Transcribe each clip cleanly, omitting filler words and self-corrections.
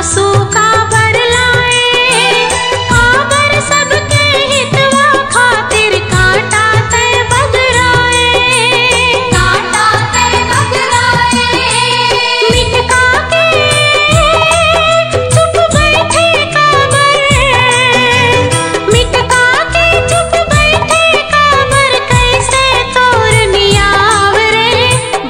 सूखा भर लाए, काबर सबके हितवा खातिर कांटा ते बगराए, कांटा ते बगराए। मिटका के चुप बैठे काबर, मिटका के चुप बैठे काबर, कैसे तोर नियाव रे।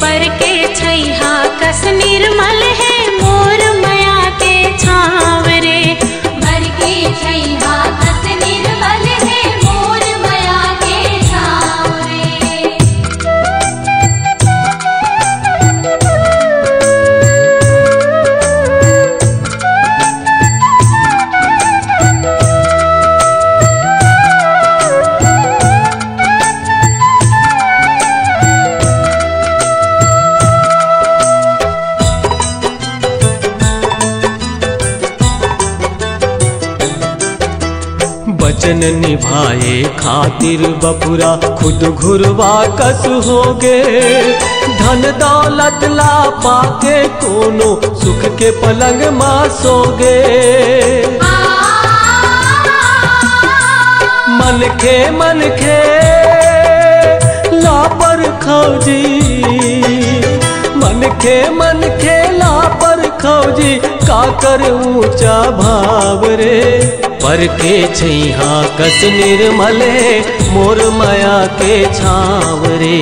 बर के छैहा कस निर्मल है मोर माया के छाव रे, बर के छैहा कस निर्मल है मोर माया के छाव रे। वचन निभाए खातिर बपुरा खुद घुरवा कस हो गे। धन दौलत ला पाके कोनो सुख के पलंग मा सोगे। मन के ला पर खौजी, मन के ला पर खौजी, काकर ऊंचा भाव रे। पर के छैहा कस निर्मल है मोर माया के छाव रे।